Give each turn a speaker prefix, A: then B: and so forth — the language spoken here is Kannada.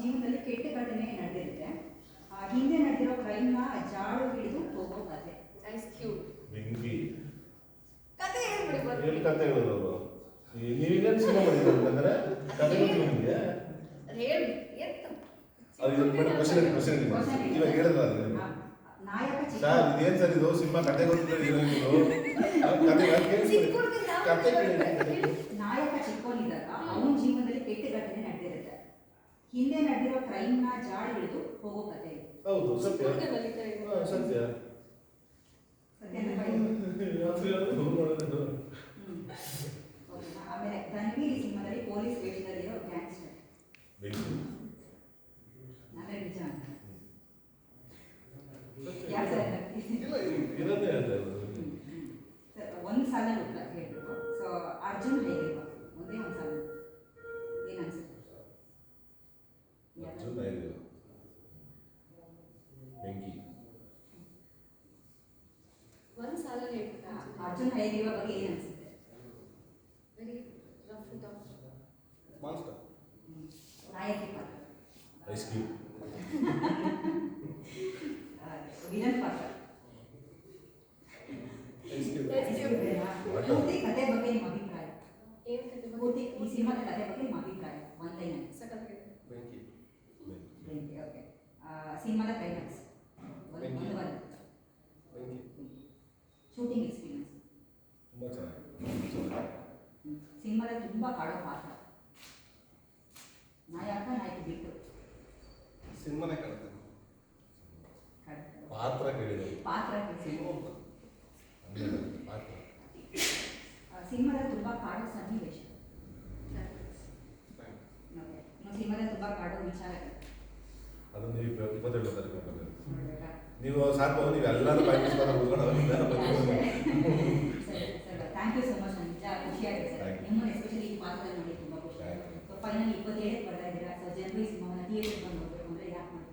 A: ಜೀವನದಲ್ಲಿ ಕೆಟ್ಟ ಘಟನೆ ನಡೆದಿರುತ್ತೆ. ಹಿಂದೆ ನಡೆದಿರೋ ಕ್ರೈಮ್ನ ಜಾಡು ಹಿಡಿದು ಹೋಗೋ ಕತೆ.
B: Nice cute.
C: ಬೆಂಕಿ
B: ಕತೆ ಹೇಳ್ಬಿಡಿ ಬರ್ತೀನಿ.
C: ಏನು ಕತೆ ಹೇಳೋದು? ನೀವೇನು ಸಿನಿಮಾ ಮಾಡಿದ್ರು ಅಂದ್ರೆ ಕತೆ ಗೊತ್ತಿಲ್ಲ ನಿಮಗೆ?
B: ಹೇಳಿ ಎತ್ತು.
C: ಅದು ಇದು ಮೇಡಮ್ ಕ್ವಶನ್ ಇವಾಗ ಹೇಳಿದ್ರಲ್ಲ ನೀವು.
A: ನಾಯಕ
C: ಸರ್ ಇದೇನು ಸರ್ ಇದು ಸಿನಿಮಾ ಕತೆ ಗೊತ್ತಿಲ್ಲ ಕತೆ
A: ನಾಯಕ ಚಿಕ್ಕೋನಿದ್ದಾಗ ಅವನ ಜೀವನದಲ್ಲಿ ಕೆಟ್ಟ ಘಟನೆ ನಡೆದಿರುತ್ತೆ. ಹಿಂದೆ ನಡೆದಿರೋ ಕ್ರೈಮ್ನ ಜಾಡು ಹಿಡಿದು ಹೋಗೋ ಕತೆ.
C: ಹೌದು ಸತ್ಯ ಸತ್ಯ
A: ಆಮೇಲೆ ರಣವೀರ್ ಈ ಸಿನಿಮಾದಲ್ಲಿ ಪೊಲೀಸ್ ವೇಷದಲ್ಲಿರೋ ಗ್ಯಾಂಗ್ಸ್ಟರ್. ನಾನೇ ನಿಜ ಅಂತ ಒಂದು ಸಾಲ ಉತ್ತರ ಹೇಳ್ಬೇಕು. ಸೊ ಅರ್ಜುನ್ ಹೇಗಿರುವ ಒಂದೇ ಒಂದು ಸಾಲ ಏನ್ ಅನ್ಸುತ್ತೆ?
C: ಅರ್ಜುನ್ ಬೆಂಕಿ
B: ಒಂದು ಸಾಲ ಹೇಳ್ಬೇಕಾ?
A: ಅರ್ಜುನ್ ಹೇಗಿರುವ ಬಗ್ಗೆ ಏನ್ ಅನ್ಸುತ್ತೆ?
B: ವೆರಿ ರಫ್ ಟಫ್
C: ಮಾಸ್ಟರ್
A: ನಾಯಕಿ ಪಾತ್ರ.
C: ಐಸ್ ಕ್ಯೂಬ್
A: ವಿಲನ್ ಪಾತ್ರ.
C: What?
A: ಪೂರ್ತಿ ಕತೆ ಬಗ್ಗೆ ನಿಮ್ಮ ಅಭಿಪ್ರಾಯ?
B: ಏನು ಕತೆ
A: ಪೂರ್ತಿ ಈ ಸಿನಿಮಾದ ಕತೆ ಬಗ್ಗೆ ನಿಮ್ಮ ಅಭಿಪ್ರಾಯ ಒನ್ ಲೈನ್?
B: ಸಕತ್
C: ಬೆಂಕಿ
A: ಓಕೆ. ಸಿನಿಮಾದ ಕ್ಲೈಮ್ಯಾಕ್ಸ್ ಒಂದು ಶೂಟಿಂಗ್ ಎಕ್ಸ್ಪೀರಿಯನ್ಸ್
C: ತುಂಬ ಚೆನ್ನಾಗಿ
A: ಸಿನಿಮಾದಲ್ಲಿ ತುಂಬ ಕಾಡೋ ಪಾತ್ರ. ನಾಯಕಿ ಬಿಟ್ಟು
C: ಸಿನಿಮಾನೇ ಕಾಣುತ್ತೆ ಪಾತ್ರ ಕೇಳಿದೆ
A: ಪಾತ್ರ
C: ಪಾತ್ರ
A: ಸಿನಿಮಾದಲ್ಲಿ ತುಂಬ ಕಾಡೋ ಸನ್ನಿವೇಶ. ಸಿನಿಮಾದಲ್ಲಿ ತುಂಬ ಕಾಡೋ ವಿಚಾರಗಳು.
C: ಅದು ನೀವು 27 ತಾರೀಕು ನೀವು ಸಾಕು ನೀವು ಎಲ್ಲರೂ
A: ಥ್ಯಾಂಕ್ ಯು ಸೊ ಮಚ್. ನಿಜ ಖುಷಿಯಾಗಿದೆ ಸರ್ ನಿಮ್ಮನ್ನು ಎಸ್ಪೆಷಲಿ ಈ ಪಾತ್ರದಲ್ಲಿ ನೋಡಿ ತುಂಬ ಖುಷಿ ಆಗಿದೆ. ಸೊ ಫೈನಲ್ 27 ಬರ್ತಾ ಇದ್ದೀರಾ. ಸೊ ಜನರು ಈ ಸಿನಿಮಾವನ್ನು ಥಿಯೇಟರ್ ಬಂದು ನೋಡಬೇಕು ಅಂದರೆ ಯಾಕೆ ಮಾಡ್ತೀರಾ?